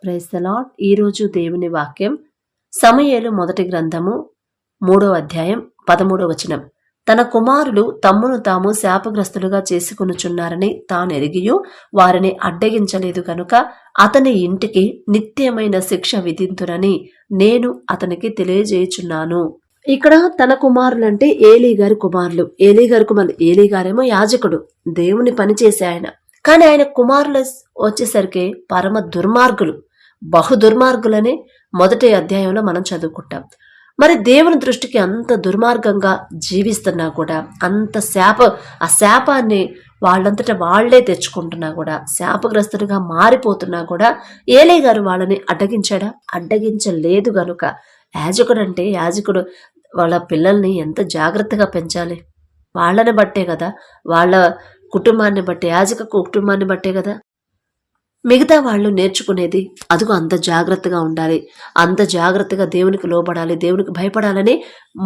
Praise the lord. ఈరోజు దేవుని వాక్యం సమూయేలు మొదటి గ్రంథము 3వ అధ్యాయం 13వ వచనం. తన కుమారులు తమ్మును తాము శాపగ్రస్తులుగా చేసుకొనుచున్నారని తానెరిగియు వారిని అడ్డగించలేదు కనుక అతని ఇంటికి నిత్యమైన శిక్ష విధింతురని నేను అతనికి తెలియజేయుచున్నాను. ఇక్కడ తన కుమారులంటే ఏలీ గారి కుమారులు. ఏలీ గారేమో యాజకుడు, దేవుని పని చేసే ఆయన. కానీ ఆయన కుమారులు వచ్చేసరికి పరమ దుర్మార్గులు, బహు దుర్మార్గులని మొదటి అధ్యాయంలో మనం చదువుకుంటాం. మరి దేవుని దృష్టికి అంత దుర్మార్గంగా జీవిస్తున్నా కూడా, అంత ఆ శాపాన్ని వాళ్ళంతటా వాళ్లే తెచ్చుకుంటున్నా కూడా, శాపగ్రస్తుడిగా మారిపోతున్నా కూడా ఏలీ గారు వాళ్ళని అడ్డగించలేదు గనుక యాజకుడు వాళ్ళ పిల్లల్ని ఎంత జాగ్రత్తగా పెంచాలి. వాళ్ళని బట్టే కదా, వాళ్ళ కుటుంబాన్ని బట్టి, యాజక కుటుంబాన్ని బట్టే కదా మిగతా వాళ్ళు నేర్చుకునేది. అదిగో అంత జాగ్రత్తగా ఉండాలి, అంత జాగ్రత్తగా దేవునికి లోబడాలి, దేవునికి భయపడాలని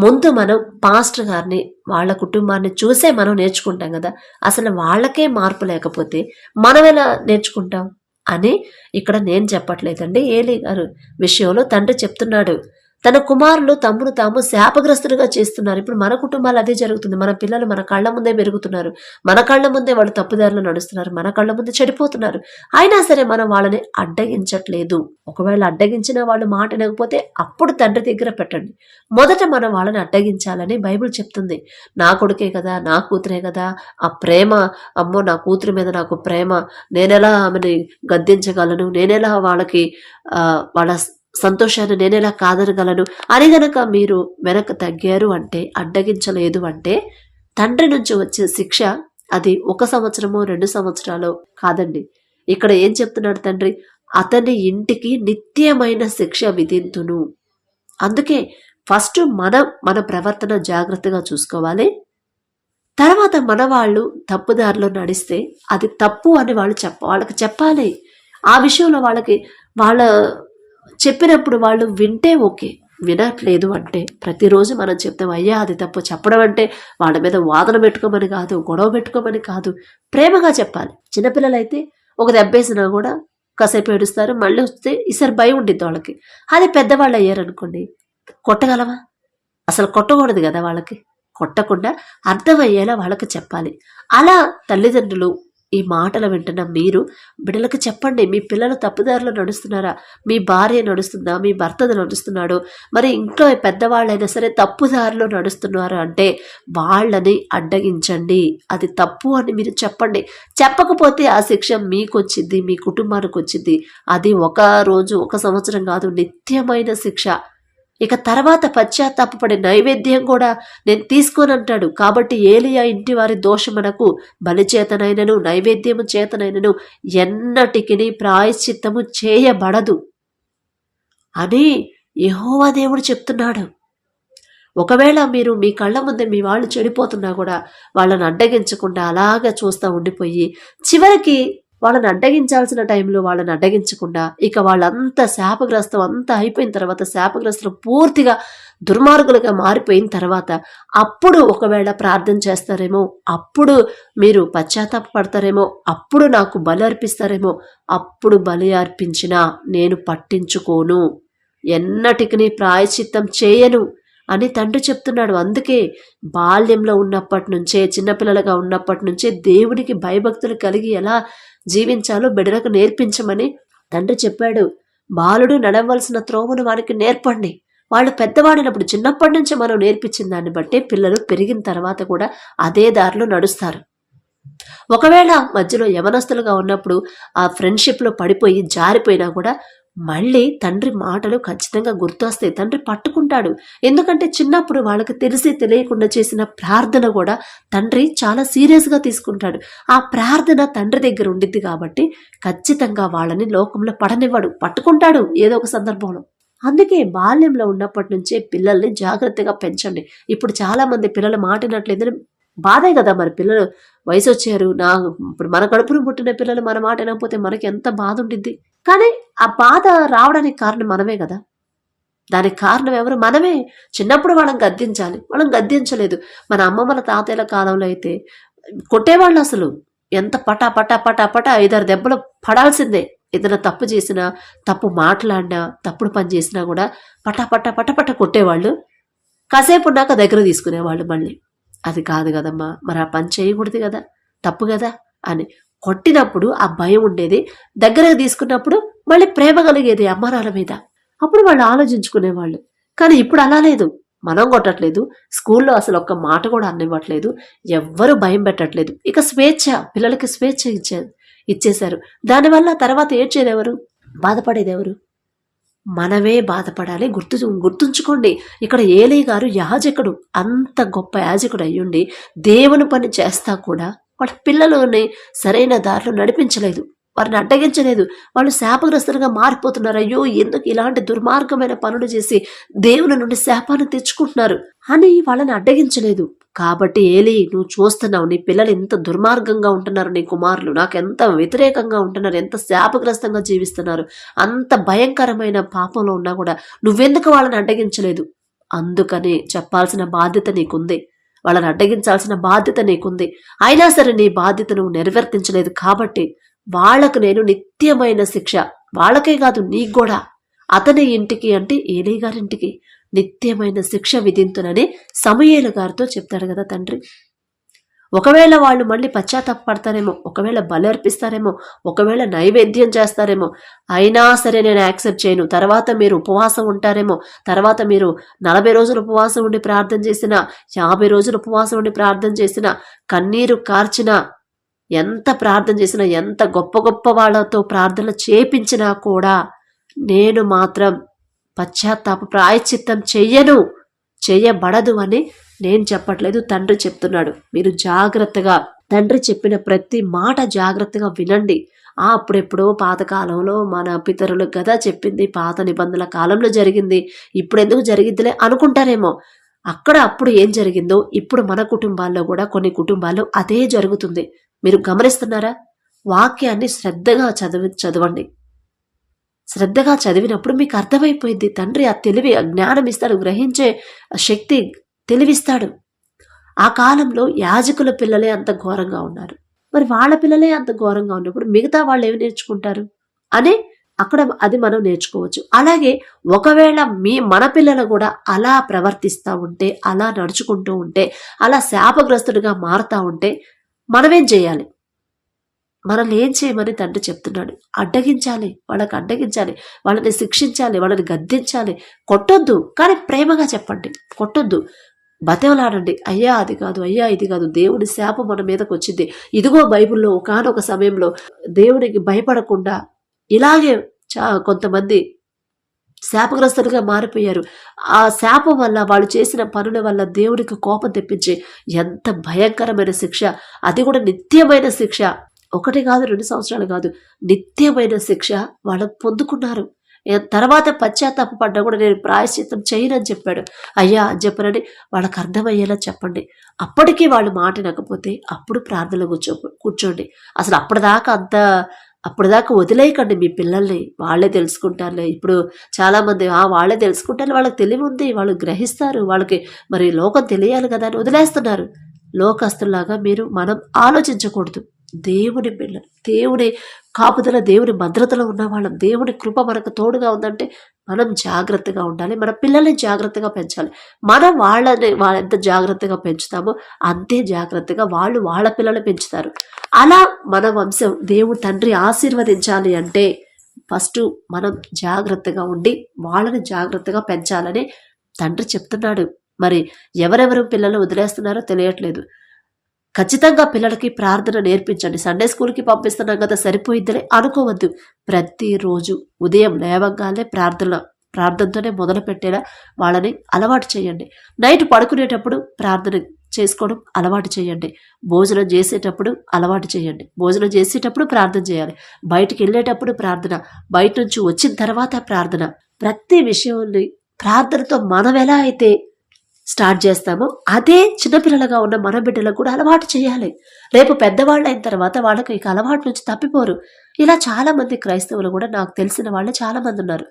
ముందు మనం పాస్టర్ గారిని, వాళ్ళ కుటుంబాన్ని చూసే మనం నేర్చుకుంటాం కదా. అసలు వాళ్ళకే మార్పు లేకపోతే మనం ఎలా నేర్చుకుంటాం అని ఇక్కడ నేను చెప్పట్లేదండి. ఏలీ గారు విషయంలో తండ్రి చెప్తున్నాడు, తన కుమారులు తమ్మును తాము శాపగ్రస్తులుగా చేస్తున్నారు. ఇప్పుడు మన కుటుంబాలు అదే జరుగుతుంది. మన పిల్లలు మన కళ్ళ ముందే పెరుగుతున్నారు, మన కళ్ళ ముందే వాళ్ళు తప్పుదారిలో నడుస్తున్నారు, మన కళ్ళ ముందే చెడిపోతున్నారు. అయినా సరే మనం వాళ్ళని అడ్డగించట్లేదు. ఒకవేళ అడ్డగించిన వాళ్ళు మాట వినకపోతే అప్పుడు తండ్రి దగ్గర పెట్టండి. మొదట మనం వాళ్ళని అడ్డగించాలని బైబిల్ చెప్తుంది. నా కొడుకే కదా, నా కూతురే కదా, ఆ ప్రేమ, అమ్మో నా కూతురి మీద నాకు ప్రేమ, నేనెలా ఆమెని గద్దించగలను, నేనెలా వాళ్ళకి వాళ్ళ సంతోషాన్ని నేనెలా కాదనగలను అని గనక మీరు వెనక్కి తగ్గారు అంటే, అడ్డగించలేదు అంటే, తండ్రి నుంచి వచ్చే శిక్ష అది 1 సంవత్సరమో 2 సంవత్సరాలు కాదండి. ఇక్కడ ఏం చెప్తున్నాడు తండ్రి? అతని ఇంటికి నిత్యమైన శిక్ష విధింతును. అందుకే ఫస్ట్ మన ప్రవర్తన జాగ్రత్తగా చూసుకోవాలి. తర్వాత మన వాళ్ళు తప్పుదారిలో నడిస్తే అది తప్పు అని వాళ్ళకి చెప్పాలి. ఆ విషయంలో వాళ్ళ చెప్పినప్పుడు వాళ్ళు వింటే ఓకే, వినట్లేదు అంటే ప్రతిరోజు మనం చెప్తాం, అయ్యా అది తప్పు. చెప్పడం అంటే వాళ్ళ మీద వాదన పెట్టుకోమని కాదు, గొడవ పెట్టుకోమని కాదు, ప్రేమగా చెప్పాలి. చిన్నపిల్లలైతే ఒక దెబ్బేసినా కూడా కాసేపు ఏడుస్తారు, మళ్ళీ వస్తే ఈసారి భయం ఉండిద్ది వాళ్ళకి. అది పెద్దవాళ్ళు అయ్యారనుకోండి, కొట్టగలవా? అసలు కొట్టకూడదు కదా. వాళ్ళకి కొట్టకుండా అర్థమయ్యేలా వాళ్ళకి చెప్పాలి. అలా తల్లిదండ్రులు ఈ మాటలు వింటున్న మీరు బిడ్డలకు చెప్పండి. మీ పిల్లలు తప్పుదారిలో నడుస్తున్నారా? మీ భార్య నడుస్తుందా? మీ భర్త నడుస్తున్నాడు? మరి ఇంట్లో పెద్దవాళ్ళైనా సరే తప్పుదారిలో నడుస్తున్నారు అంటే వాళ్ళని అడ్డగించండి. అది తప్పు అని మీరు చెప్పండి. చెప్పకపోతే ఆ శిక్ష మీకు వచ్చింది, మీ కుటుంబానికి వచ్చింది. అది 1 రోజు 1 సంవత్సరం కాదు, నిత్యమైన శిక్ష. ఇక తర్వాత పశ్చాత్తాపపడే నైవేద్యం కూడా నేను తీసుకోనంటాడు. కాబట్టి ఏలియా ఇంటి వారి దోషమునకు బలిచేతనైనను నైవేద్యము చేతనైనను ఎన్నటికిని ప్రాయశ్చిత్తము చేయబడదు అని యెహోవా దేవుడు చెప్తున్నాడు. ఒకవేళ మీరు మీ కళ్ళ ముందే మీ వాళ్ళు చెడిపోతున్నా కూడా వాళ్ళని అడ్డగించకుండా అలాగా చూస్తూ ఉండిపోయి చివరికి వాళ్ళని అడ్డగించాల్సిన టైంలో వాళ్ళని అడ్డగించకుండా ఇక వాళ్ళంతా శాపగ్రస్తం అంతా అయిపోయిన తర్వాత, శాపగ్రస్తులు పూర్తిగా దుర్మార్గులుగా మారిపోయిన తర్వాత అప్పుడు ఒకవేళ ప్రార్థన చేస్తారేమో, అప్పుడు మీరు పశ్చాత్తాపడతారేమో, అప్పుడు నాకు బలి అర్పిస్తారేమో, అప్పుడు బలి అర్పించినా నేను పట్టించుకోను, ఎన్నటికి ప్రాయశ్చిత్తం చేయను అని తండ్రి చెప్తున్నాడు. అందుకే బాల్యంలో ఉన్నప్పటి నుంచే, చిన్నపిల్లలుగా ఉన్నప్పటి నుంచే దేవునికి భయభక్తులు కలిగి ఎలా జీవించాలో బిడ్డలకు నేర్పించమని తండ్రి చెప్పాడు. బాలుడు నడవలసిన త్రోవను వారికి నేర్పండి. వాళ్ళు పెద్దవాడినప్పుడు చిన్నప్పటి నుంచి మనం నేర్పించిన దాన్ని బట్టి పిల్లలు పెరిగిన తర్వాత కూడా అదే దారిలో నడుస్తారు. ఒకవేళ మధ్యలో యవనస్తులుగా ఉన్నప్పుడు ఆ ఫ్రెండ్షిప్లో పడిపోయి జారిపోయినా కూడా మళ్ళీ తండ్రి మాటలు ఖచ్చితంగా గుర్తొస్తాయి. తండ్రి పట్టుకుంటాడు. ఎందుకంటే చిన్నప్పుడు వాళ్ళకి తెలిసి తెలియకుండా చేసిన ప్రార్థన కూడా తండ్రి చాలా సీరియస్గా తీసుకుంటాడు. ఆ ప్రార్థన తండ్రి దగ్గర ఉండిద్ది కాబట్టి ఖచ్చితంగా వాళ్ళని లోకంలో పడనివ్వడు, పట్టుకుంటాడు ఏదో ఒక సందర్భంలో. అందుకే బాల్యంలో ఉన్నప్పటి నుంచే పిల్లల్ని జాగ్రత్తగా పెంచండి. ఇప్పుడు చాలామంది పిల్లలు మాటినట్లేదని బాధే కదా. మరి పిల్లలు వయసు వచ్చారు, ఇప్పుడు మన కడుపును పుట్టిన పిల్లలు మన మాట వినకపోతే మనకి ఎంత బాధ ఉండిద్ది. కానీ ఆ బాధ రావడానికి కారణం మనమే కదా. దానికి కారణం ఎవరు? మనమే. చిన్నప్పుడు వాళ్ళని గద్దించాలి, వాళ్ళని గద్దించలేదు. మన అమ్మమ్మల తాతయ్యల కాలంలో అయితే కొట్టేవాళ్ళు. అసలు ఎంత పటా పటా పటా పటా 5-6 దెబ్బలు పడాల్సిందే. ఏదైనా తప్పు చేసినా, తప్పు మాట్లాడినా, తప్పుడు పని చేసినా కూడా పటపట పటపట కొట్టేవాళ్ళు. కాసేపు ఉన్నాక దగ్గర తీసుకునేవాళ్ళు మళ్ళీ. అది కాదు కదమ్మా, మరి ఆ పని చేయకూడదు కదా, తప్పు కదా అని కొట్టినప్పుడు ఆ భయం ఉండేది. దగ్గరకు తీసుకున్నప్పుడు మళ్ళీ ప్రేమ కలిగేది అమ్మానాన్న మీద. అప్పుడు వాళ్ళు ఆలోచించుకునేవాళ్ళు. కానీ ఇప్పుడు అలా లేదు. మనం కొట్టట్లేదు, స్కూల్లో అసలు ఒక్క మాట కూడా అనివ్వట్లేదు, ఎవ్వరూ భయం పెట్టట్లేదు. ఇక స్వేచ్ఛ, పిల్లలకి స్వేచ్ఛ ఇచ్చేశారు. దానివల్ల తర్వాత ఏడ్చేదెవరు, బాధపడేదెవరు? మనమే బాధపడాలి. గుర్తుంచుకోండి, ఇక్కడ ఏలీ గారు యాజకుడు, అంత గొప్ప యాజకుడు అయ్యుండి దేవుని పని చేస్తా కూడా వాళ్ళ పిల్లలని సరైన దారిలో నడిపించలేదు, వారిని అడ్డగించలేదు. వాళ్ళు శాపగ్రస్తులుగా మారిపోతున్నారు. అయ్యో, ఎందుకు ఇలాంటి దుర్మార్గమైన పనులు చేసి దేవుని నుండి శాపాన్ని తెచ్చుకుంటున్నారు అని వాళ్ళని అడ్డగించలేదు. కాబట్టి ఏలీ, నువ్వు చూస్తున్నావు, నీ పిల్లలు ఎంత దుర్మార్గంగా ఉంటున్నారు, నీ కుమారులు నాకు ఎంత వ్యతిరేకంగా ఉంటున్నారు, ఎంత శాపగ్రస్తంగా జీవిస్తున్నారు, అంత భయంకరమైన పాపంలో ఉన్నా కూడా నువ్వెందుకు వాళ్ళని అడ్డగించలేదు? అందుకని చెప్పాల్సిన బాధ్యత నీకుంది, వాళ్ళని అడ్డగించాల్సిన బాధ్యత నీకుంది. అయినా సరే నీ బాధ్యత నువ్వు నెరవేర్తించలేదు. కాబట్టి వాళ్లకు నేను నిత్యమైన శిక్ష, వాళ్ళకే కాదు నీకు కూడా, అతని ఇంటికి అంటే ఏలీ గారింటికి నిత్యమైన శిక్ష విధింతునని సమూయేలు గారితో చెప్తాడు కదా తండ్రి. ఒకవేళ వాళ్ళు మళ్ళీ పశ్చాత్తాపడతారేమో, ఒకవేళ బలి అర్పిస్తారేమో, ఒకవేళ నైవేద్యం చేస్తారేమో, అయినా సరే నేను యాక్సెప్ట్ చేయను. తర్వాత మీరు ఉపవాసం ఉంటారేమో, తర్వాత మీరు 40 రోజులు ఉపవాసం ఉండి ప్రార్థన చేసినా, 50 రోజులు ఉపవాసం ఉండి ప్రార్థన చేసినా, కన్నీరు కార్చినా, ఎంత ప్రార్థన చేసినా, ఎంత గొప్ప గొప్ప వాళ్ళతో ప్రార్థన చేపించినా కూడా నేను మాత్రం పశ్చాత్తాప ప్రాయశ్చిత్తం చెయ్యబడదు అని నేను చెప్పట్లేదు, తండ్రి చెప్తున్నాడు. మీరు జాగ్రత్తగా తండ్రి చెప్పిన ప్రతి మాట జాగ్రత్తగా వినండి. అప్పుడెప్పుడో పాతకాలంలో మన పితరులకు కదా చెప్పింది, పాత నిబంధనల కాలంలో జరిగింది, ఇప్పుడు ఎందుకు జరిగిద్దిలే అనుకుంటారేమో. అప్పుడు ఏం జరిగిందో ఇప్పుడు మన కుటుంబాల్లో కూడా కొన్ని కుటుంబాల్లో అదే జరుగుతుంది. మీరు గమనిస్తున్నారా? వాక్యాన్ని శ్రద్ధగా చదవండి. శ్రద్ధగా చదివినప్పుడు మీకు అర్థమైపోయింది. తండ్రి ఆ తెలివి, ఆ జ్ఞానం ఇస్తాడు, గ్రహించే శక్తి, తెలివిస్తాడు. ఆ కాలంలో యాజకుల పిల్లలే అంత ఘోరంగా ఉన్నారు, మరి వాళ్ళ పిల్లలే అంత ఘోరంగా ఉన్నప్పుడు మిగతా వాళ్ళు ఏమి నేర్చుకుంటారు అని అక్కడ అది మనం నేర్చుకోవచ్చు. అలాగే ఒకవేళ మన పిల్లలు కూడా అలా ప్రవర్తిస్తూ ఉంటే, అలా నడుచుకుంటూ ఉంటే, అలా శాపగ్రస్తుడిగా మారుతూ ఉంటే మనమేం చేయాలి? మనల్ని ఏం చేయమని తండ్రి చెప్తున్నాడు. అడ్డగించాలి, వాళ్ళని శిక్షించాలి, వాళ్ళని గద్దించాలి. కొట్టొద్దు, కానీ ప్రేమగా చెప్పండి. కొట్టొద్దు, బతిమలాడండి. అయ్యా అది కాదు, అయ్యా ఇది కాదు, దేవుడి శాపం మన మీదకి వచ్చింది. ఇదిగో బైబిల్లో ఒకానొక సమయంలో దేవుడికి భయపడకుండా ఇలాగే కొంతమంది శాపగ్రస్తులుగా మారిపోయారు. ఆ శాపం వల్ల, వాళ్ళు చేసిన పనుల వల్ల దేవుడికి కోపం తెప్పించి ఎంత భయంకరమైన శిక్ష, అది కూడా నిత్యమైన శిక్ష. 1 కాదు 2 సంవత్సరాలు కాదు, నిత్యమైన శిక్ష వాళ్ళు పొందుకున్నారు. తర్వాత పశ్చాత్తాపడ్డా కూడా నేను ప్రాయశ్చిత్తం చేయనని చెప్పాడు. అయ్యా అని చెప్పనని వాళ్ళకి అర్థమయ్యేలా చెప్పండి. అప్పటికీ వాళ్ళు మాటినకపోతే అప్పుడు ప్రార్థనలో కూర్చోండి. అసలు అప్పటిదాకా వదిలేయకండి మీ పిల్లల్ని. వాళ్ళే తెలుసుకుంటారులే. ఇప్పుడు చాలామంది వాళ్ళే తెలుసుకుంటారు, వాళ్ళకి తెలివి ఉంది, వాళ్ళు గ్రహిస్తారు, వాళ్ళకి మరి లోకం తెలియాలి కదా అని వదిలేస్తున్నారు. లోకస్తులాగా మనం ఆలోచించకూడదు. దేవుని పిల్లలు, దేవుని కాపుదల, దేవుని భద్రతలో ఉన్న వాళ్ళం, దేవుని కృప మనకు తోడుగా ఉందంటే మనం జాగ్రత్తగా ఉండాలి. మన పిల్లల్ని జాగ్రత్తగా పెంచాలి. మనం వాళ్ళని ఎంత జాగ్రత్తగా పెంచుతామో అంతే జాగ్రత్తగా వాళ్ళు వాళ్ళ పిల్లలు పెంచుతారు. అలా మన వంశం దేవుడు తండ్రి ఆశీర్వదించాలి అంటే ఫస్ట్ మనం జాగ్రత్తగా ఉండి వాళ్ళని జాగ్రత్తగా పెంచాలని తండ్రి చెప్తున్నాడు. మరి ఎవరెవరు పిల్లలు వదిలేస్తున్నారో తెలియట్లేదు. ఖచ్చితంగా పిల్లలకి ప్రార్థన నేర్పించండి. సండే స్కూల్కి పంపిస్తున్నాం కదా సరిపోయిద్దిలే అనుకోవద్దు. ప్రతిరోజు ఉదయం లేవగానే ప్రార్థనతోనే మొదలు పెట్టేలా వాళ్ళని అలవాటు చేయండి. నైట్ పడుకునేటప్పుడు ప్రార్థన చేసుకోవడం అలవాటు చేయండి. భోజనం చేసేటప్పుడు అలవాటు చేయండి. భోజనం చేసేటప్పుడు ప్రార్థన చేయాలి. బయటికి వెళ్ళేటప్పుడు ప్రార్థన, బయట నుంచి వచ్చిన తర్వాత ప్రార్థన. ప్రతి విషయాన్ని ప్రార్థనతో మనం ఎలా అయితే స్టార్ట్ చేస్తామో అదే చిన్నపిల్లలుగా ఉన్న మన బిడ్డలకు కూడా అలవాటు చేయాలి. రేపు పెద్దవాళ్ళు అయిన తర్వాత వాళ్ళకి ఇక అలవాటు నుంచి తప్పిపోరు. ఇలా చాలామంది క్రైస్తవులు కూడా నాకు తెలిసిన వాళ్ళే చాలామంది ఉన్నారు.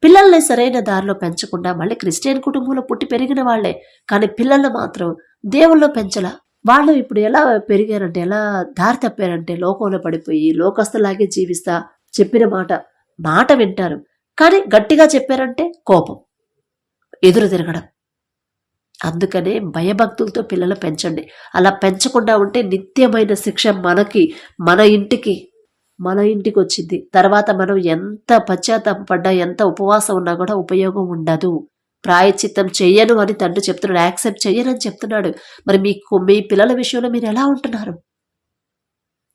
పిల్లల్ని సరైన దారిలో పెంచకుండా మళ్ళీ క్రిస్టియన్ కుటుంబంలో పుట్టి పెరిగిన వాళ్లే, కానీ పిల్లల్ని మాత్రం దేవుల్లో పెంచలా. వాళ్ళు ఇప్పుడు ఎలా పెరిగారంటే, ఎలా దారి తప్పారంటే లోకంలో పడిపోయి లోకస్తులాగే జీవిస్తా చెప్పిన మాట వింటారు. కానీ గట్టిగా చెప్పారంటే కోపం, ఎదురు తిరగడం. అందుకనే భయభక్తులతో పిల్లలు పెంచండి. అలా పెంచకుండా ఉంటే నిత్యమైన శిక్ష మనకి, మన ఇంటికి వచ్చింది. తర్వాత మనం ఎంత పశ్చాత్తాపడ్డా, ఎంత ఉపవాసం ఉన్నా కూడా ఉపయోగం ఉండదు. ప్రాయశ్చిత్తం చెయ్యను అని తండ్రి చెప్తున్నాడు, యాక్సెప్ట్ చెయ్యనని చెప్తున్నాడు. మరి మీ పిల్లల విషయంలో మీరు ఎలా ఉంటున్నారు?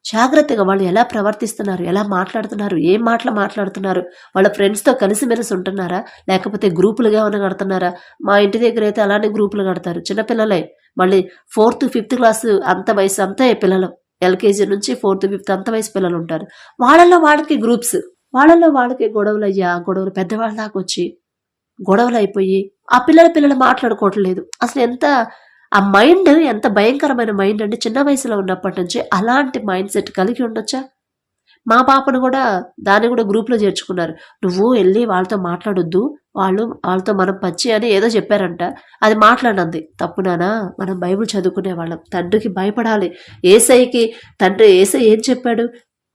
జాగ్రత్తగా వాళ్ళు ఎలా ప్రవర్తిస్తున్నారు, ఎలా మాట్లాడుతున్నారు, ఏం మాటలు మాట్లాడుతున్నారు, వాళ్ళ ఫ్రెండ్స్తో కలిసిమెలిసి ఉంటున్నారా, లేకపోతే గ్రూపులుగా ఏమైనా కడుతున్నారా? మా ఇంటి దగ్గర అయితే అలానే గ్రూపులు కడతారు. చిన్నపిల్లలే, మళ్ళీ 4th 5th క్లాసు అంత వయసు అంతే పిల్లలు, ఎల్కేజీ నుంచి 4th 5th అంత వయసు పిల్లలు ఉంటారు. వాళ్ళల్లో వాళ్ళకి గ్రూప్స్, వాళ్ళల్లో వాళ్ళకి గొడవలు పెద్దవాళ్ళ దాకా వచ్చి గొడవలు అయిపోయి ఆ పిల్లలు మాట్లాడుకోవట్లేదు. అసలు ఆ మైండ్ ఎంత భయంకరమైన మైండ్ అండి. చిన్న వయసులో ఉన్నప్పటి నుంచి అలాంటి మైండ్ సెట్ కలిగి ఉండొచ్చా? మా పాపను కూడా దాన్ని కూడా గ్రూప్లో చేర్చుకున్నారు. నువ్వు వెళ్ళి వాళ్ళతో మాట్లాడొద్దు, వాళ్ళతో మనం పచ్చి అని ఏదో చెప్పారంట, అది మాట్లాడంది. తప్పునానా, మనం బైబిల్ చదువుకునే వాళ్ళం, తండ్రికి భయపడాలి. ఏసై ఏం చెప్పాడు?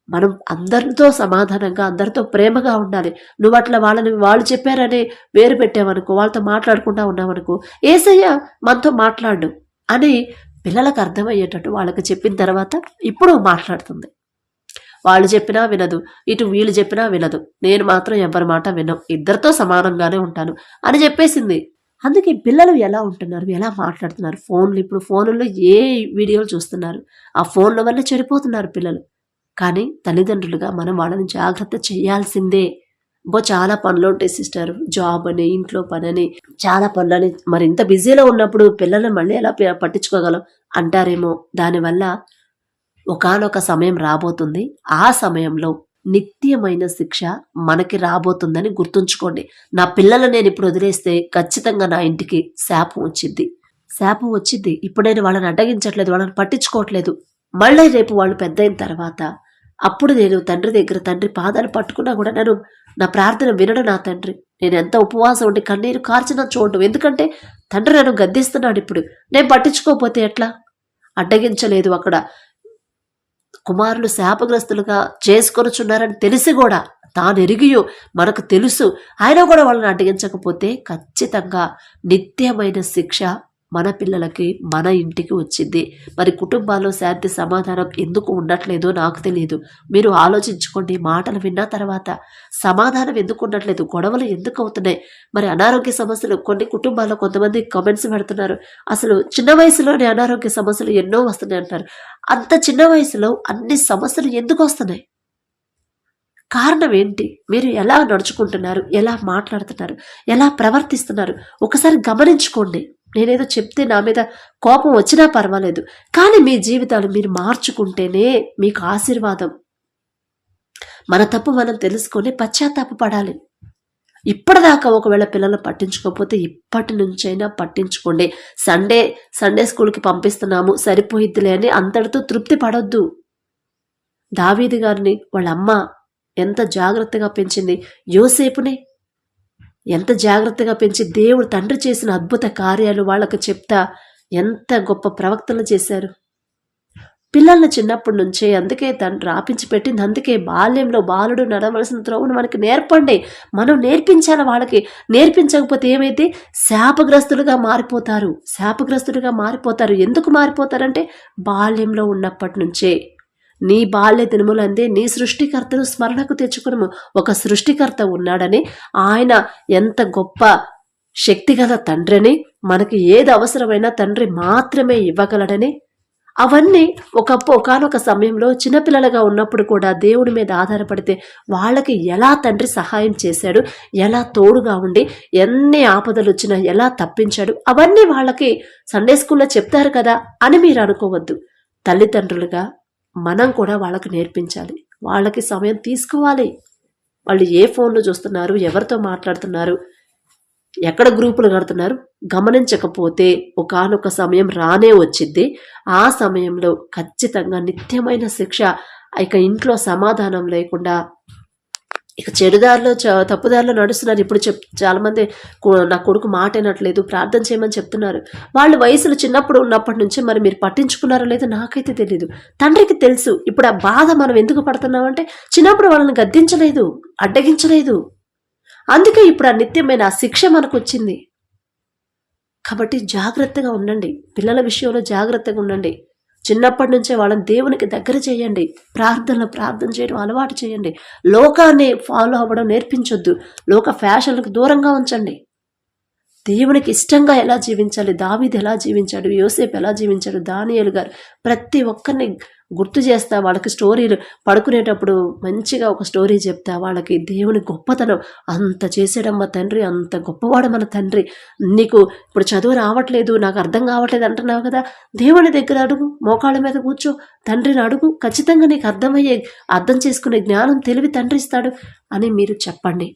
మనం అందరితో సమాధానంగా, అందరితో ప్రేమగా ఉండాలి. నువ్వు అట్లా వాళ్ళు చెప్పారని వేరు పెట్టావనుకో, వాళ్ళతో మాట్లాడుకుంటా ఉన్నావనుకో, ఏసయ్య మనతో మాట్లాడు అని పిల్లలకు అర్థమయ్యేటట్టు వాళ్ళకి చెప్పిన తర్వాత ఇప్పుడు మాట్లాడుతుంది. వాళ్ళు చెప్పినా వినదు, ఇటు వీళ్ళు చెప్పినా వినదు. నేను మాత్రం ఎవరి మాట వినం, ఇద్దరితో సమానంగానే ఉంటాను అని చెప్పేసింది. అందుకే పిల్లలు ఎలా ఉంటున్నారు, ఎలా మాట్లాడుతున్నారు? ఇప్పుడు ఫోన్లో ఏ వీడియోలు చూస్తున్నారు, ఆ ఫోన్ల వల్ల చెడిపోతున్నారు పిల్లలు. కానీ తల్లిదండ్రులుగా మనం వాళ్ళని జాగ్రత్త చేయాల్సిందే. చాలా పనులు ఉంటాయి సిస్టర్, జాబ్ అని, ఇంట్లో పని అని, చాలా పనులని. మరి ఇంత బిజీలో ఉన్నప్పుడు పిల్లల్ని మళ్ళీ ఎలా పట్టించుకోగలం అంటారేమో. దానివల్ల ఒకానొక సమయం రాబోతుంది. ఆ సమయంలో నిత్యమైన శిక్ష మనకి రాబోతుందని గుర్తుంచుకోండి. నా పిల్లలు నేను ఇప్పుడు వదిలేస్తే ఖచ్చితంగా నా ఇంటికి శాపం వచ్చింది. ఇప్పుడు నేను వాళ్ళని అడ్డగించట్లేదు, వాళ్ళని పట్టించుకోవట్లేదు. మళ్ళీ రేపు వాళ్ళు పెద్ద అయిన తర్వాత అప్పుడు నేను తండ్రి పాదాలు పట్టుకున్నా కూడా నా ప్రార్థన వినడు నా తండ్రి. నేను ఎంత ఉపవాసం ఉండి కన్నీరు కార్చిన చూడడం. ఎందుకంటే తండ్రి నన్ను గద్దిస్తున్నాడు. ఇప్పుడు నేను పట్టించుకోకపోతే ఎట్లా? అడ్డగించలేదు. అక్కడ కుమారులు శాపగ్రస్తులుగా చేసుకొనుచున్నారని తెలిసి కూడా, తాను ఎరిగియో మనకు తెలుసు, ఆయన కూడా వాళ్ళని అడ్డగించకపోతే ఖచ్చితంగా నిత్యమైన శిక్ష మన పిల్లలకి, మన ఇంటికి వచ్చింది. మరి కుటుంబాల్లో శాంతి సమాధానం ఎందుకు ఉండట్లేదో నాకు తెలియదు. మీరు ఆలోచించుకోండి. మాటలు విన్న తర్వాత సమాధానం ఎందుకు ఉండట్లేదు, గొడవలు ఎందుకు అవుతున్నాయి? మరి అనారోగ్య సమస్యలు కొన్ని కుటుంబాల్లో కొంతమంది కామెంట్స్ పెడుతున్నారు, అసలు చిన్న వయసులోనే అనారోగ్య సమస్యలు ఎన్నో వస్తున్నాయి అంటారు. అంత చిన్న వయసులో అన్ని సమస్యలు ఎందుకు వస్తున్నాయి? కారణం ఏంటి? మీరు ఎలా నడుచుకుంటున్నారు, ఎలా మాట్లాడుతున్నారు, ఎలా ప్రవర్తిస్తున్నారు? ఒకసారి గమనించుకోండి. నేనేదో చెప్తే నా మీద కోపం వచ్చినా పర్వాలేదు, కానీ మీ జీవితాలు మీరు మార్చుకుంటేనే మీకు ఆశీర్వాదం. మన తప్పు మనం తెలుసుకొని పశ్చాత్తాపపడాలి. ఇప్పటిదాకా ఒకవేళ పిల్లలు పట్టించుకోకపోతే ఇప్పటి నుంచైనా పట్టించుకోండి. సండే స్కూల్కి పంపిస్తున్నాము సరిపోయిద్దిలే అని అంతటితో తృప్తి పడొద్దు. దావీదు గారిని వాళ్ళ అమ్మ ఎంత జాగ్రత్తగా పెంచింది, యోసేపుని ఎంత జాగ్రత్తగా పెంచి దేవుడు తండ్రి చేసిన అద్భుత కార్యాలు వాళ్ళకు చెప్తా ఎంత గొప్ప ప్రవక్తలు చేశారు. పిల్లల్ని చిన్నప్పటి నుంచే అందుకే తండ్రి రాపించి పెట్టింది. అందుకే బాల్యంలో బాలుడు నడవలసిన త్రోవను మనకి నేర్పండి. మనం నేర్పించాలి వాళ్ళకి. నేర్పించకపోతే ఏమైతే శాపగ్రస్తులుగా మారిపోతారు. ఎందుకు మారిపోతారంటే బాల్యంలో ఉన్నప్పటి నుంచే. నీ బాల్య దినములందే నీ సృష్టికర్తను స్మరణకు తెచ్చుకును. ఒక సృష్టికర్త ఉన్నాడని, ఆయన ఎంత గొప్ప శక్తిగల తండ్రిని, మనకి ఏది అవసరమైనా తండ్రి మాత్రమే ఇవ్వగలడని, అవన్నీ ఒకానొక సమయంలో చిన్నపిల్లలుగా ఉన్నప్పుడు కూడా దేవుడి మీద ఆధారపడితే వాళ్ళకి ఎలా తండ్రి సహాయం చేశాడు, ఎలా తోడుగా ఉండి ఎన్ని ఆపదలు వచ్చినా ఎలా తప్పించాడు, అవన్నీ వాళ్ళకి సండే స్కూల్లో చెప్తారు కదా అని మీరు అనుకోవద్దు. తల్లిదండ్రులుగా మనం కూడా వాళ్ళకి నేర్పించాలి. వాళ్ళకి సమయం తీసుకోవాలి. వాళ్ళు ఏ ఫోన్లు చూస్తున్నారు, ఎవరితో మాట్లాడుతున్నారు, ఎక్కడ గ్రూపులు కడుతున్నారు గమనించకపోతే ఒకానొక సమయం రానే వచ్చింది. ఆ సమయంలో ఖచ్చితంగా నిత్యమైన శిక్ష. ఇక ఇంట్లో సమాధానం లేకుండా ఇక చెడుదారిలో తప్పుదారిలో నడుస్తున్నారు. ఇప్పుడు చాలా మంది నా కొడుకు మాట వినట్లేదు, ప్రార్థన చేయమని చెప్తున్నారు. వాళ్ళు వయసులో చిన్నప్పుడు ఉన్నప్పటి నుంచి మరి మీరు పట్టించుకున్నారో లేదో నాకైతే తెలియదు. తండ్రికి తెలుసు. ఇప్పుడు ఆ బాధ మనం ఎందుకు పడుతున్నామంటే చిన్నప్పుడు వాళ్ళని గద్దించలేదు, అడ్డగించలేదు. అందుకే ఇప్పుడు ఆ నిత్యమైన ఆ శిక్ష మనకు వచ్చింది. కాబట్టి జాగ్రత్తగా ఉండండి. పిల్లల విషయంలో జాగ్రత్తగా ఉండండి. చిన్నప్పటి నుంచే వాళ్ళని దేవునికి దగ్గర చేయండి. ప్రార్థన చేయడం అలవాటు చేయండి. లోకాన్ని ఫాలో అవ్వడం నేర్పించొద్దు. లోక ఫ్యాషన్లకు దూరంగా ఉంచండి. దేవునికి ఇష్టంగా ఎలా జీవించాలి, దావీదు ఎలా జీవించాడు, యోసేపు ఎలా జీవించాడు, దానియేలు గారు, ప్రతి ఒక్కరిని గుర్తు చేస్తా. వాళ్ళకి స్టోరీలు పడుకునేటప్పుడు మంచిగా ఒక స్టోరీ చెప్తా. వాళ్ళకి దేవుని గొప్పతనం, అంత చేసాడమ్మ తండ్రి, అంత గొప్పవాడు మన తండ్రి. నీకు ఇప్పుడు చదువు రావట్లేదు, నాకు అర్థం కావట్లేదు అంటున్నావు కదా, దేవుని దగ్గర అడుగు, మోకాళ్ళ మీద కూర్చో, తండ్రిని అడుగు, ఖచ్చితంగా నీకు అర్థం చేసుకునే జ్ఞానం, తెలివి తండ్రి ఇస్తాడు అని మీరు చెప్పండి.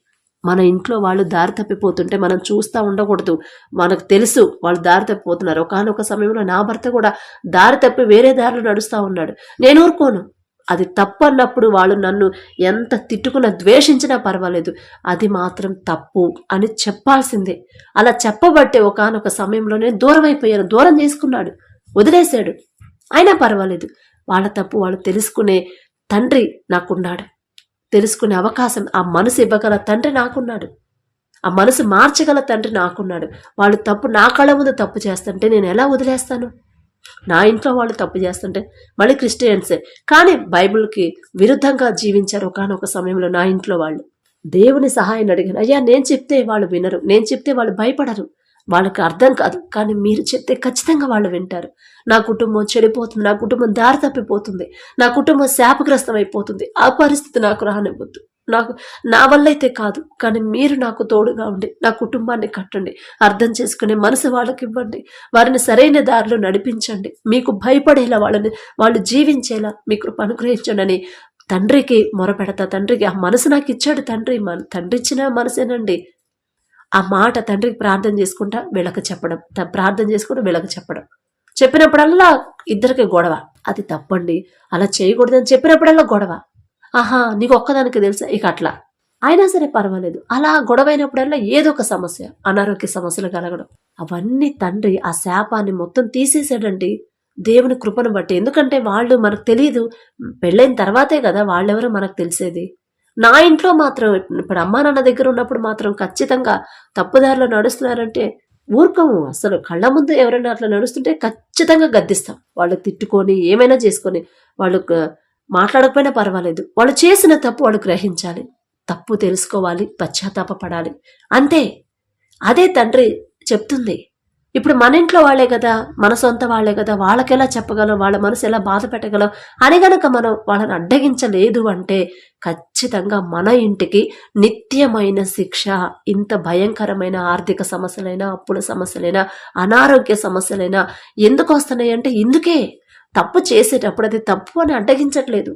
మన ఇంట్లో వాళ్ళు దారి తప్పిపోతుంటే మనం చూస్తూ ఉండకూడదు. మనకు తెలుసు వాళ్ళు దారి తప్పిపోతున్నారు. ఒకానొక సమయంలో నా భర్త కూడా దారి తప్పి వేరే దారిలో నడుస్తూ ఉన్నాడు. నేను ఊరుకోను. అది తప్పు అన్నప్పుడు వాళ్ళు నన్ను ఎంత తిట్టుకున్నా, ద్వేషించినా పర్వాలేదు, అది మాత్రం తప్పు అని చెప్పాల్సిందే. అలా చెప్పబట్టే ఒకానొక సమయంలో నేను దూరం అయిపోయాను. దూరం చేసుకున్నాడు, వదిలేశాడు. అయినా పర్వాలేదు. వాళ్ళ తప్పు వాళ్ళు తెలుసుకునే తండ్రి నాకున్నాడు. తెలుసుకునే అవకాశం, ఆ మనసు ఇవ్వగల తండ్రి నాకున్నాడు. ఆ మనసు మార్చగల తండ్రి నాకున్నాడు. వాళ్ళు తప్పు నా కళ్ళ ముందు తప్పు చేస్తుంటే నేను ఎలా వదిలేస్తాను? నా ఇంట్లో వాళ్ళు తప్పు చేస్తుంటే, మళ్ళీ క్రిస్టియన్సే కానీ బైబిల్కి విరుద్ధంగా జీవించారు ఒకానొక సమయంలో నా ఇంట్లో వాళ్ళు. దేవుని సహాయం అడిగాను. అయ్యా నేను చెప్తే వాళ్ళు వినరు, నేను చెప్తే వాళ్ళు భయపడరు, వాళ్ళకి అర్థం కాదు, కానీ మీరు చెప్తే ఖచ్చితంగా వాళ్ళు వింటారు. నా కుటుంబం చెడిపోతుంది, నా కుటుంబం దారి తప్పిపోతుంది, నా కుటుంబం శాపగ్రస్తం అయిపోతుంది, ఆ పరిస్థితి నాకు రానివ్వద్దు. నా వల్ల అయితే కాదు, కానీ మీరు నాకు తోడుగా ఉండి నా కుటుంబాన్ని కట్టండి, అర్థం చేసుకునే మనసు వాళ్ళకి ఇవ్వండి, వారిని సరైన దారిలో నడిపించండి, మీకు భయపడేలా వాళ్ళు జీవించేలా మీ కృప అనుగ్రహించండి అని తండ్రికి మొరపెడతా. తండ్రికి ఆ మనసు నాకు ఇచ్చాడు తండ్రి ఇచ్చిన మనసేనండి. ఆ మాట తండ్రికి ప్రార్థన చేసుకుంటా వీళ్ళకి చెప్పడం, ప్రార్థన చేసుకుంటూ వీళ్ళకి చెప్పడం. చెప్పినప్పుడల్లా ఇద్దరికి గొడవ. అది తప్పండి, అలా చేయకూడదని చెప్పినప్పుడల్లా గొడవ. ఆహా నీకు ఒక్కదానికి తెలుసా, ఇక అట్లా. అయినా సరే పర్వాలేదు. అలా గొడవైనప్పుడల్లా ఏదో ఒక సమస్య, అనారోగ్య సమస్యలు కలగడం. అవన్నీ తండ్రి ఆ శాపాన్ని మొత్తం తీసేసాడండి దేవుని కృపను బట్టి. ఎందుకంటే వాళ్ళు మనకు తెలియదు, పెళ్ళైన తర్వాతే కదా వాళ్ళెవరో మనకు తెలిసేది. నా ఇంట్లో మాత్రం ఇప్పుడు అమ్మా నాన్న దగ్గర ఉన్నప్పుడు మాత్రం ఖచ్చితంగా తప్పుదారిలో నడుస్తున్నారంటే ఊరుకోము. అసలు కళ్ళ ముందు ఎవరైనా అట్లా నడుస్తుంటే ఖచ్చితంగా గద్దిస్తాం. వాళ్ళు తిట్టుకొని ఏమైనా చేసుకొని, వాళ్ళు మాట్లాడకపోయినా పర్వాలేదు, వాళ్ళు చేసిన తప్పు వాళ్ళు గ్రహించాలి, తప్పు తెలుసుకోవాలి, పశ్చాత్తాపపడాలి, అంతే. అదే తండ్రి చెప్తుంది. ఇప్పుడు మన ఇంట్లో వాళ్లే కదా, మన సొంత వాళ్లే కదా, వాళ్ళకెలా చెప్పగలం, వాళ్ళ మనసు ఎలా బాధ పెట్టగలం అని గనక మనం వాళ్ళని అడ్డగించలేదు అంటే ఖచ్చితంగా మన ఇంటికి నిత్యమైన శిక్ష. ఇంత భయంకరమైన ఆర్థిక సమస్యలైనా, అప్పుల సమస్యలైనా, అనారోగ్య సమస్యలైనా ఎందుకు వస్తున్నాయి అంటే ఇందుకే. తప్పు చేసేటప్పుడు అది తప్పు అని అడ్డగించట్లేదు,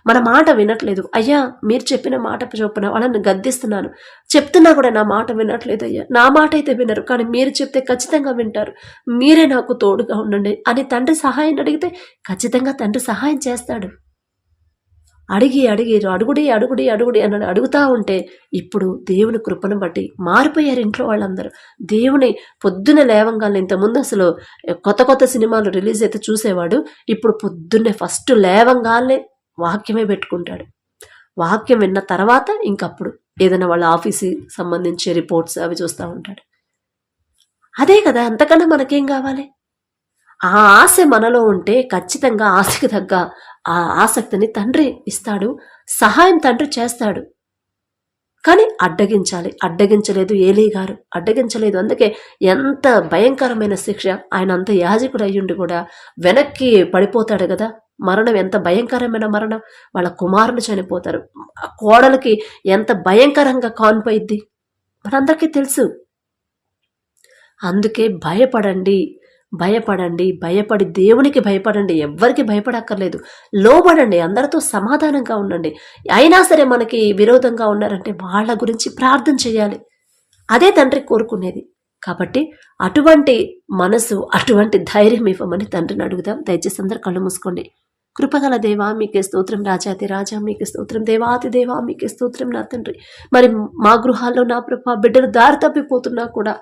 మన మాట వినట్లేదు. అయ్యా మీరు చెప్పిన మాట చొప్పున వాళ్ళని గద్దిస్తున్నాను, చెప్తున్నా కూడా నా మాట వినట్లేదు అయ్యా, నా మాట అయితే వినరు, కానీ మీరు చెప్తే ఖచ్చితంగా వింటారు, మీరే నాకు తోడుగా ఉండండి అని తండ్రి సహాయం అడిగితే ఖచ్చితంగా తండ్రి సహాయం చేస్తాడు. అడిగి అడుగుడి అన్నాడు. అడుగుతా ఉంటే ఇప్పుడు దేవుని కృపను బట్టి మారిపోయారు ఇంట్లో వాళ్ళందరూ. దేవుని పొద్దున్న లేవంగానే, ఇంతకుముందు అసలు కొత్త సినిమాలు రిలీజ్ అయితే చూసేవాడు, ఇప్పుడు పొద్దున్నే ఫస్ట్ లేవంగానే వాక్యమే పెట్టుకుంటాడు. వాక్యం విన్న తర్వాత ఇంకప్పుడు ఏదైనా వాళ్ళ ఆఫీస్కి సంబంధించి రిపోర్ట్స్ అవి చూస్తూ ఉంటాడు. అదే కదా, అంతకన్నా మనకేం కావాలి? ఆ ఆశ మనలో ఉంటే ఖచ్చితంగా ఆశకి తగ్గ ఆ ఆసక్తిని తండ్రి ఇస్తాడు, సహాయం తండ్రి చేస్తాడు. కానీ అడ్డగించలేదు ఏలీ గారు, అడ్డగించలేదు. అందుకే ఎంత భయంకరమైన శిక్ష. ఆయన అంత యాజకుడు అయ్యుండి కూడా వెనక్కి పడిపోతాడు కదా. మరణం ఎంత భయంకరమైన మరణం. వాళ్ళ కుమారులు చనిపోతారు, కోడలికి ఎంత భయంకరంగా కాన్పోయిద్ది మనందరికీ తెలుసు. అందుకే భయపడి దేవునికి భయపడండి, ఎవ్వరికి భయపడక్కర్లేదు, లోబడండి, అందరితో సమాధానంగా ఉండండి. అయినా సరే మనకి విరోధంగా ఉన్నారంటే వాళ్ళ గురించి ప్రార్థన చేయాలి. అదే తండ్రి కోరుకునేది. కాబట్టి అటువంటి మనసు, అటువంటి ధైర్యం ఇవ్వమని తండ్రిని అడుగుదాం. దయచేసి అందరు కళ్ళు మూసుకోండి. కృపగల దేవా మీకే స్తోత్రం, రాజాతి రాజా మీకే స్తోత్రం, దేవాతి దేవా మీకే స్తోత్రం నా తండ్రి. మరి మా గృహాల్లో నా ప్రభా బిడ్డలు దారి తప్పిపోతున్నా కూడా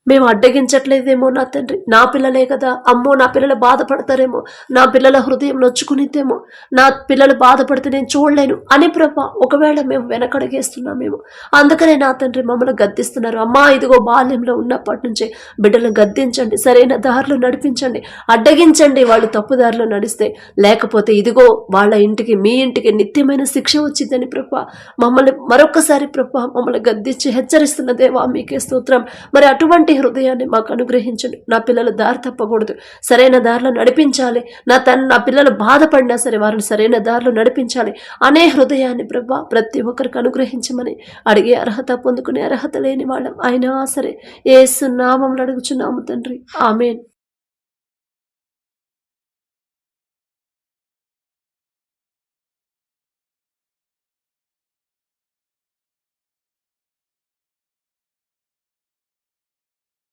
మేము అడ్డగించట్లేదేమో నా తండ్రి. నా పిల్లలే కదా, అమ్మో నా పిల్లలు బాధపడతారేమో, నా పిల్లల హృదయం నొచ్చుకునిద్దేమో, నా పిల్లలు బాధపడితే నేను చూడలేను అని ప్రభా ఒకవేళ మేము వెనకడగేస్తున్నామేమో, అందుకనే నా తండ్రి మమ్మల్ని గద్దిస్తున్నారు. అమ్మా ఇదిగో బాల్యంలో ఉన్నప్పటి నుంచే బిడ్డలను గద్దించండి, సరైన దారిలో నడిపించండి, అడ్డగించండి వాళ్ళు తప్పుదారిలో నడిస్తే, లేకపోతే ఇదిగో వాళ్ళ ఇంటికి మీ ఇంటికి నిత్యమైన శిక్ష వచ్చిందని ప్రభా మమ్మల్ని మరొకసారి ప్రభా మమ్మల్ని గద్దించి హెచ్చరిస్తున్న దేవా మీకే స్తోత్రం. మరి అటువంటి హృదయాన్ని మాకు అనుగ్రహించండి. నా పిల్లలు దారి తప్పకూడదు, సరైన దారిలో నడిపించాలి. నా పిల్లలు బాధపడినా సరే వారిని సరైన దారిలో నడిపించాలి అనే హృదయాన్ని ప్రభా ప్రతి ఒక్కరికి అనుగ్రహించమని అడిగే అర్హత పొందుకునే అర్హత లేని వాళ్ళం అయినా సరే యేసు నామములో అడుగుచున్నాము తండ్రి, ఆమేన్.